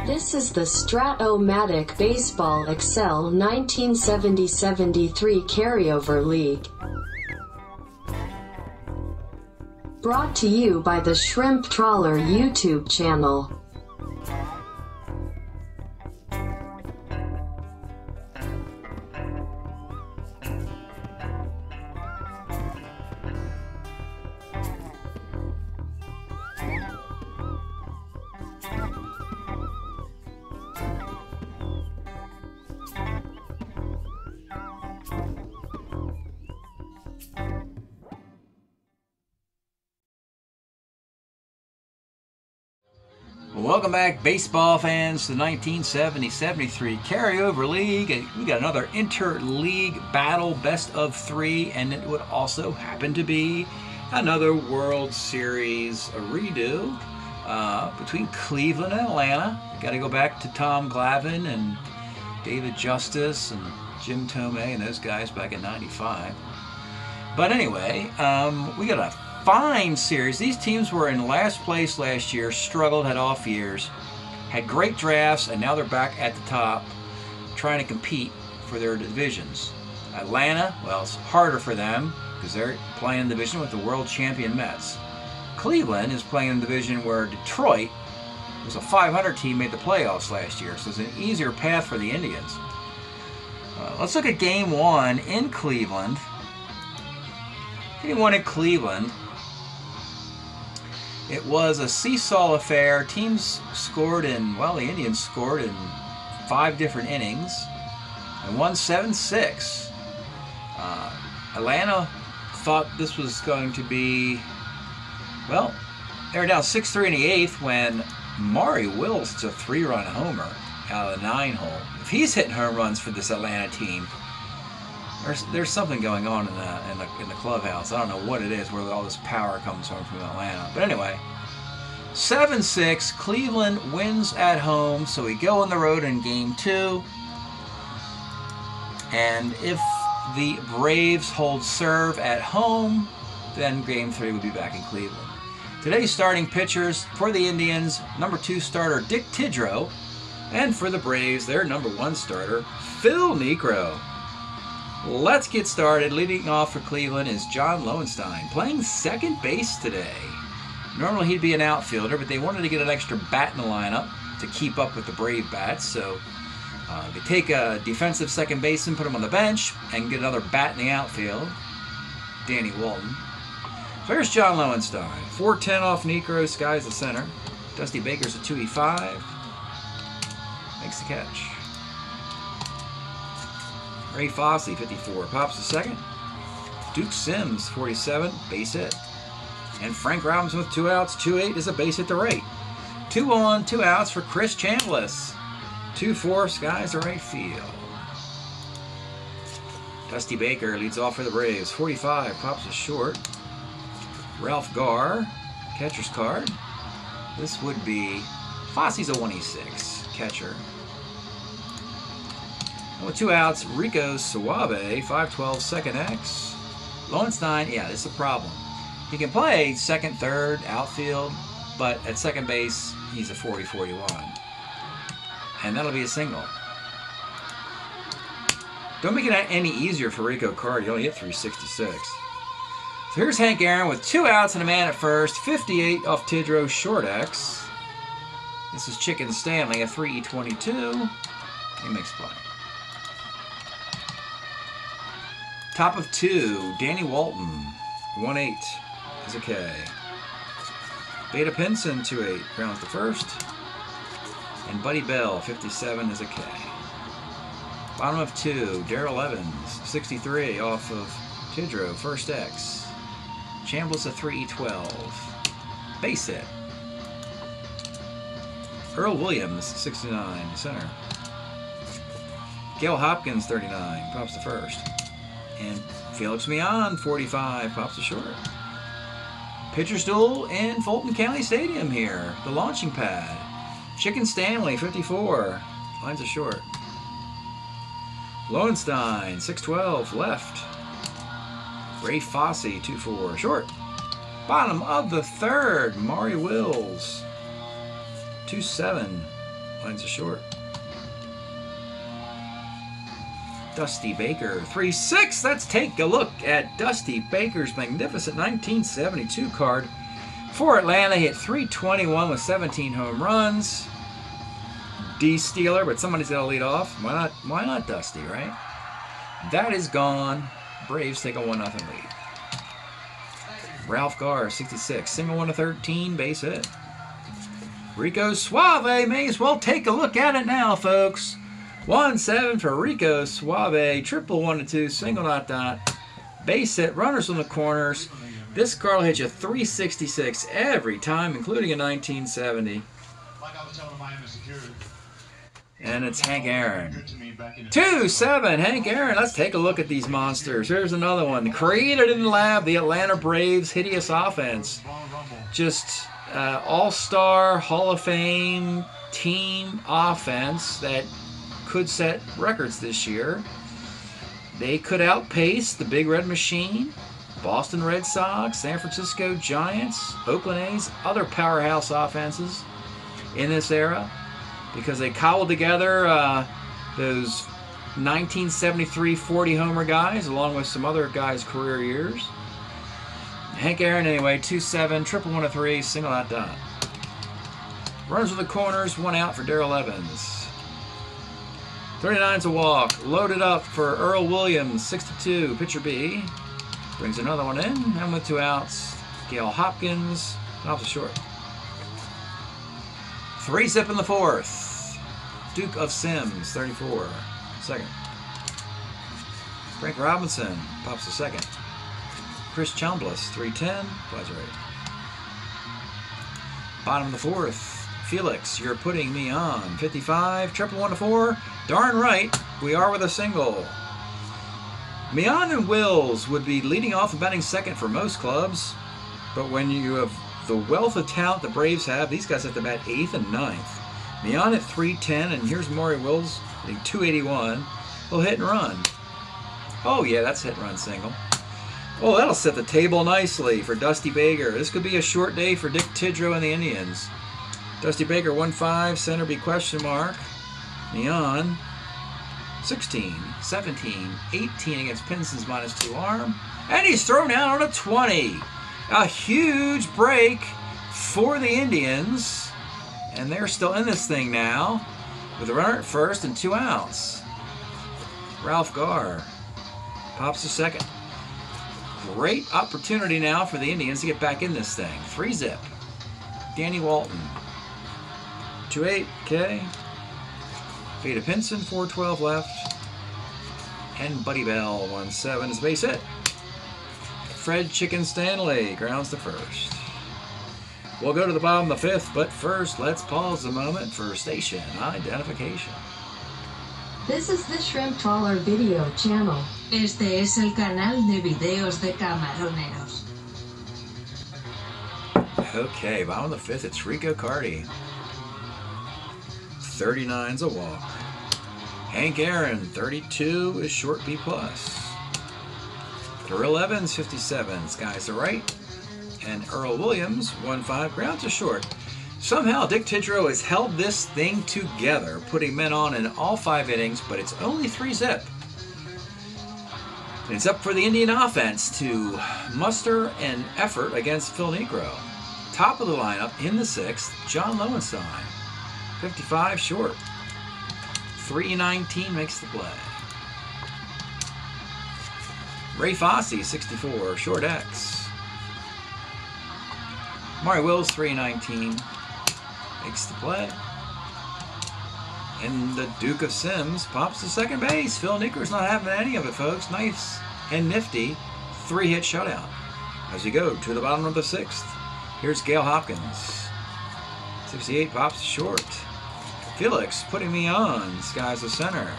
This is the Strat-O-Matic Baseball Excel 1970-73 Carryover League. Brought to you by the Shrimp Trawler YouTube channel. Welcome back, baseball fans, to the 1970-73 Carryover League. We got another inter-league battle, best of three, and it would also happen to be another World Series redo between Cleveland and Atlanta. Got to go back to Tom Glavine and David Justice and Jim Tomei and those guys back in '95. But anyway, we got a fine series. These teams were in last place last year, struggled, had off years, had great drafts, and now they're back at the top trying to compete for their divisions. Atlanta, well, it's harder for them because they're playing in the division with the world champion Mets. Cleveland is playing in the division where Detroit was a 500 team, made the playoffs last year, so it's an easier path for the Indians. Let's look at game one in Cleveland. Game one in Cleveland. It was a seesaw affair. Teams scored in, well, the Indians scored in 5 different innings and won 7-6. Atlanta thought this was going to be, well, they were down 6-3 in the 8th when Maury Wills hits a 3-run homer out of the 9-hole. If he's hitting home runs for this Atlanta team, there's something going on in the clubhouse. I don't know what it is, where all this power comes from Atlanta. But anyway, 7-6, Cleveland wins at home, so we go on the road in game 2. And if the Braves hold serve at home, then game 3 would be back in Cleveland. Today's starting pitchers for the Indians: number 2 starter Dick Tidrow, and for the Braves, their number 1 starter Phil Niekro. Let's get started. Leading off for Cleveland is John Lowenstein, playing second base today. Normally he'd be an outfielder, but they wanted to get an extra bat in the lineup to keep up with the Brave bats, so they take a defensive second baseman, put him on the bench, and get another bat in the outfield, Danny Walton. So here's John Lowenstein. 410 off Niekro, Sky's the center. Dusty Baker's a 2E5. Makes the catch. Ray Fosse, 54, pops the second. Duke Sims, 47, base hit. And Frank Robinson with 2 outs, 2-8 is a base hit to right. 2 on, 2 outs for Chris Chambliss. 2-4, Skies to right field. Dusty Baker leads off for the Braves, 45, pops a short. Ralph Garr, catcher's card. This would be, Fosse's a 1E6, catcher. With 2 outs, Rico Suave, 5-12, second X. Lowenstein, yeah, this is a problem. He can play second, third, outfield, but at second base, he's a 40-41. And that'll be a single. Don't make it any easier for Rico Card. You only hit 366. So here's Hank Aaron with 2 outs and a man at first. 58 off Tidrow, short X. This is Chicken Stanley, a 3E22. He makes play. Top of 2, Danny Walton, 1-8 is a K. Beta Pinson, 2-8, grounds to first. And Buddy Bell, 57 is a K. Bottom of 2, Darrell Evans, 63 off of Tidrow, first X. Chambliss, a 3E12. Base hit. Earl Williams, 69, center. Gale Hopkins, 39, pops the first. And Felix Mian, 45, pops the short. Pitcher's duel in Fulton County Stadium here. The launching pad. Chicken Stanley, 54, lines a short. Lowenstein, 6-12, left. Ray Fosse, 2-4, short. Bottom of the third, Maury Wills, 2-7, Lines are short. Dusty Baker, 3-6. Let's take a look at Dusty Baker's magnificent 1972 card. For Atlanta, hit .321 with 17 home runs. D-stealer, but somebody's got to lead off. Why not Dusty, right? That is gone. Braves take a 1-0 lead. Ralph Garr, 66. Single 1 to 13, base hit. Rico Suave may as well take a look at it now, folks. 1-7 for Rico Suave. Triple 1 to 2, single dot. Base hit, runners on the corners. This card will hit you .366 every time, including a 1970. And it's Hank Aaron. 2-7, Hank Aaron. Let's take a look at these monsters. Here's another one. Created in the lab, the Atlanta Braves' hideous offense. Just all-star, Hall of Fame team offense that could set records this year. They could outpace the Big Red Machine, Boston Red Sox, San Francisco Giants, Oakland A's, other powerhouse offenses in this era, because they cobbled together those 1973 40-homer guys along with some other guys' career years. Hank Aaron, anyway, 2-7, triple 1 to 3, single dot. Runners in the corners, 1 out for Darrell Evans. 39's a walk. Loaded up for Earl Williams, 6-2, pitcher B. Brings another one in, and with 2 outs, Gail Hopkins, off the short. 3-zip in the 4th. Duke of Sims, 34, second. Frank Robinson pops the second. Chris Chambliss, 3-10, flies right. Bottom of the 4th. Felix, you're putting me on. 55, triple 1 to 4. Darn right, we are with a single. Mian and Wills would be leading off and batting second for most clubs, but when you have the wealth of talent the Braves have, these guys have to bat 8th and 9th. Mian at 310, and here's Maury Wills hitting 281. Little hit and run. Oh yeah, that's hit and run single. Oh, that'll set the table nicely for Dusty Baker. This could be a short day for Dick Tidrow and the Indians. Dusty Baker 1-5, center B question mark. Mian 16, 17, 18 against Pinson's -2 arm. And he's thrown out on a 20. A huge break for the Indians. And they're still in this thing now with a runner at first and 2 outs. Ralph Garr pops the second. Great opportunity now for the Indians to get back in this thing. 3-zip. Danny Walton. 2-8, okay. Vita Pinson, 4-12 left. And Buddy Bell, 1-7 is base hit. Fred Chicken Stanley grounds to first. We'll go to the bottom of the 5th, but first let's pause a moment for station identification. This is the Shrimp Trawler video channel. Este es el canal de videos de camaroneros. Okay, bottom of the 5th, it's Rico Carty. 39's a walk. Hank Aaron, 32 is short B+. Darrell Evans, 57, skies to right. And Earl Williams, 1-5, ground to short. Somehow Dick Tidrow has held this thing together, putting men on in all 5 innings, but it's only 3-zip. It's up for the Indian offense to muster an effort against Phil Niekro. Top of the lineup in the 6th, John Lowenstein. 55 short. 319 makes the play. Ray Fosse, 64, short X. Maury Wills, 319, makes the play. And the Duke of Sims pops to second base. Phil Niekro's not having any of it, folks. Nice and nifty 3-hit shutout. As we go to the bottom of the 6th, here's Gail Hopkins. 68 pops short. Felix putting me on, skies the center.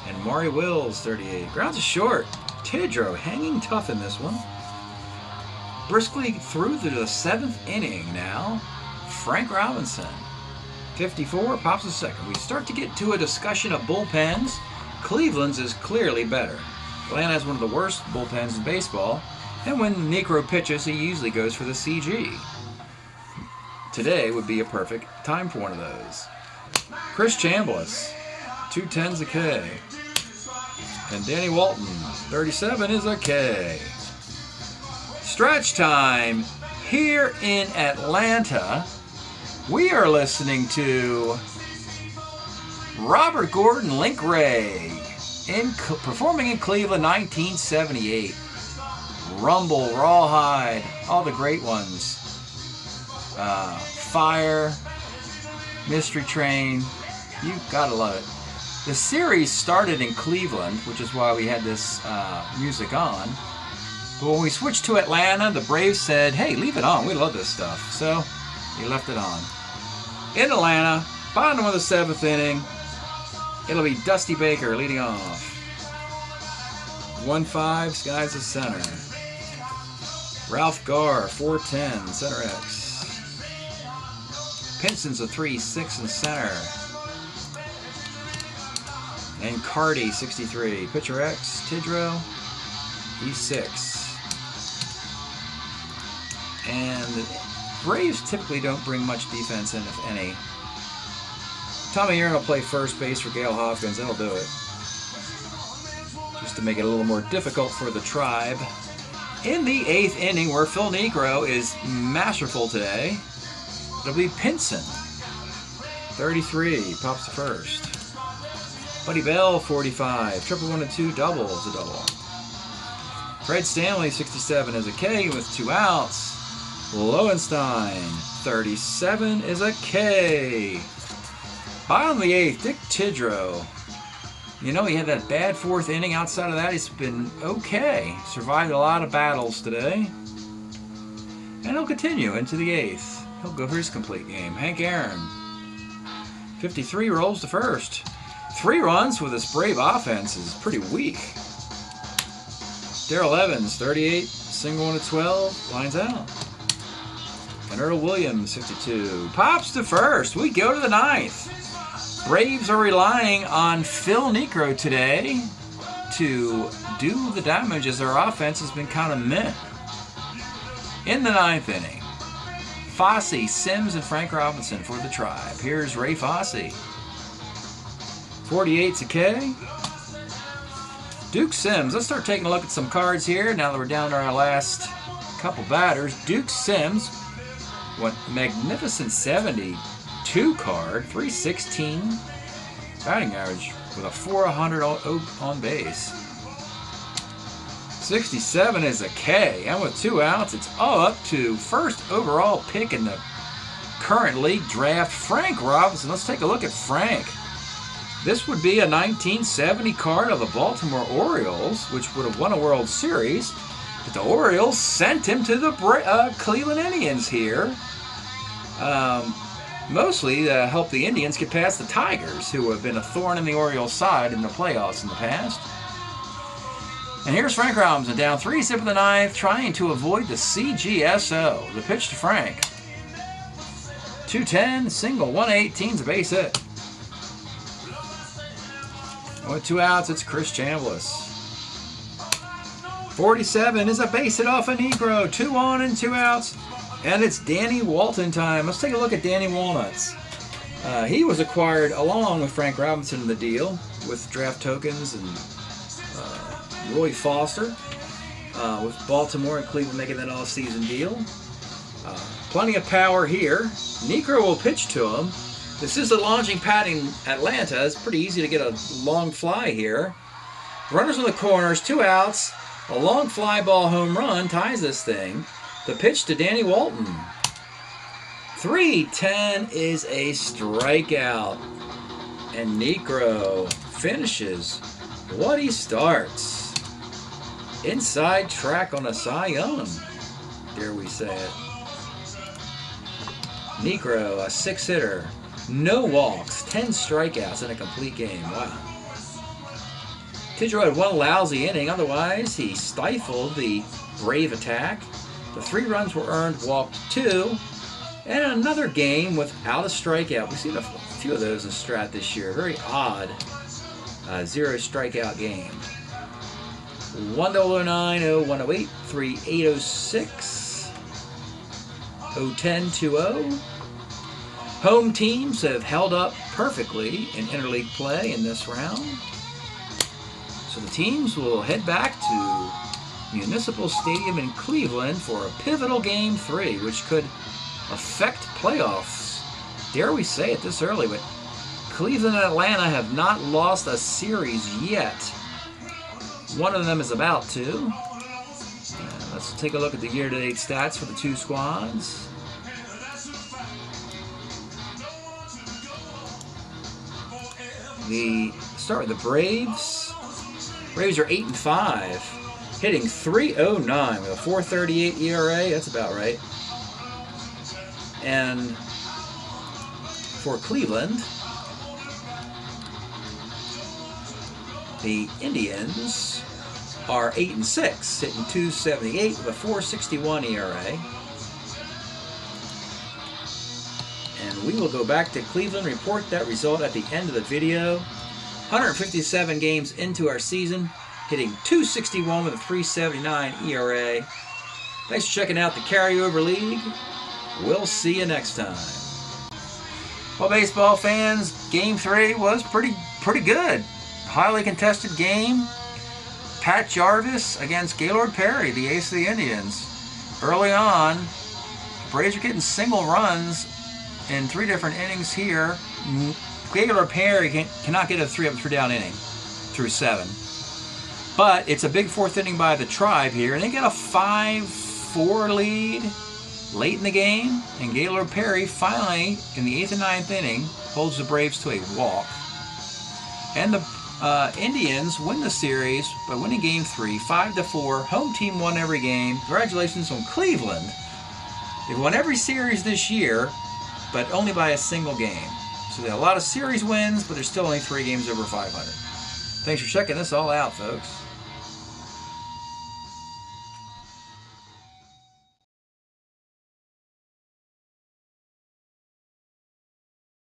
And Maury Wills, 38, grounds to short. Tidrow hanging tough in this one. Briskly through to the 7th inning now. Frank Robinson, 54, pops a second. We start to get to a discussion of bullpens. Cleveland's is clearly better. Atlanta has one of the worst bullpens in baseball, and when Niekro pitches, he usually goes for the CG. Today would be a perfect time for one of those. Chris Chambliss, 210's a K. And Danny Walton, 37 is a K. Stretch time here in Atlanta. We are listening to Robert Gordon Link Ray performing in Cleveland 1978. Rumble, Rawhide, all the great ones. Fire, Mystery Train, you gotta love it. The series started in Cleveland, which is why we had this music on. But when we switched to Atlanta, the Braves said, hey, leave it on, we love this stuff. So, he left it on. In Atlanta, bottom of the 7th inning, it'll be Dusty Baker leading off. 1-5, Skies the center. Ralph Garr, 410, center X. Pinson's a 3-6 in center. And Cardi, 63. Pitcher X, Tidrow, he's 6. And the Braves typically don't bring much defense in, if any. Tommy Aaron will play first base for Gale Hopkins. That'll do it. Just to make it a little more difficult for the Tribe. In the 8th inning, where Phil Niekro is masterful today, it'll be Pinson. 33, pops to first. Buddy Bell, 45. Triple 1 and 2 doubles, a double. Fred Stanley, 67, is a K with 2 outs. Lowenstein, 37, is a K. Bottom of the 8th, Dick Tidrow. You know, he had that bad 4th inning. Outside of that, he's been okay. Survived a lot of battles today. And he'll continue into the 8th. He'll go for his complete game. Hank Aaron, 53, rolls to first. 3 runs with this Brave offense is pretty weak. Darrell Evans, 38, single 1 to 12, lines out. And Earl Williams, 52, pops to first. We go to the 9th. Braves are relying on Phil Niekro today to do the damage as their offense has been kind of meh. In the 9th inning, Fosse, Sims, and Frank Robinson for the Tribe. Here's Ray Fosse. 48's a K. Duke Sims. Let's start taking a look at some cards here now that we're down to our last couple batters. Duke Sims, what magnificent 72 card, 316 batting average with a 400 on base. 67 is a K, and with 2 outs, it's all up to first overall pick in the current league draft, Frank Robinson. Let's take a look at Frank. This would be a 1970 card of the Baltimore Orioles, which would have won a World Series, but the Orioles sent him to the Cleveland Indians here. Mostly to help the Indians get past the Tigers, who have been a thorn in the Orioles' side in the playoffs in the past. And here's Frank Robinson down 3-0 of the 9th, trying to avoid the CGSO. The pitch to Frank. 210, single, 118's a base hit. With 2 outs, it's Chris Chambliss. 47 is a base hit off a Niekro. 2 on and 2 outs. And it's Danny Walton time. Let's take a look at Danny Walnuts. He was acquired along with Frank Robinson in the deal with draft tokens and Roy Foster with Baltimore and Cleveland making that all-season deal. Plenty of power here. Niekro will pitch to him. This is a launching pad in Atlanta. It's pretty easy to get a long fly here. Runners in the corners, 2 outs. A long fly ball home run ties this thing. The pitch to Danny Walton. 3-10 is a strikeout. And Niekro finishes what he starts. Inside track on a Cy Young, dare we say it. Niekro, a 6-hitter. No walks, 10 strikeouts in a complete game. Wow. Tidrow had 1 lousy inning. Otherwise, he stifled the Brave attack. The 3 runs were earned, walked 2. And another game without a strikeout. We've seen a few of those in Strat this year. Very odd 0 strikeout game. 109, 0108, 3806, 01020. Home teams have held up perfectly in interleague play in this round. So the teams will head back to Municipal Stadium in Cleveland for a pivotal Game 3, which could affect playoffs. Dare we say it this early, but Cleveland and Atlanta have not lost a series yet. One of them is about to. Let's take a look at the year-to-date stats for the two squads. Start with the Braves. Braves are 8-5, hitting .309 with a .438 ERA. That's about right. And for Cleveland, the Indians are 8-6, hitting .278 with a .461 ERA. And we will go back to Cleveland, report that result at the end of the video. 157 games into our season, hitting .261 with a .379 ERA. Thanks for checking out the Carryover League. We'll see you next time. Well, baseball fans, Game 3 was pretty good. Highly contested game. Pat Jarvis against Gaylord Perry, the ace of the Indians. Early on, the Braves are getting single runs in 3 different innings here. Gaylord Perry cannot get a 3-up, 3-down inning through 7. But it's a big 4th inning by the Tribe here, and they get a 5-4 lead late in the game, and Gaylord Perry finally, in the 8th and 9th inning, holds the Braves to a walk. And the Indians win the series by winning Game 3, 5-4. Home team won every game. Congratulations on Cleveland. They've won every series this year, but only by a single game. So they have a lot of series wins, but there's still only 3 games over 500. Thanks for checking this all out, folks.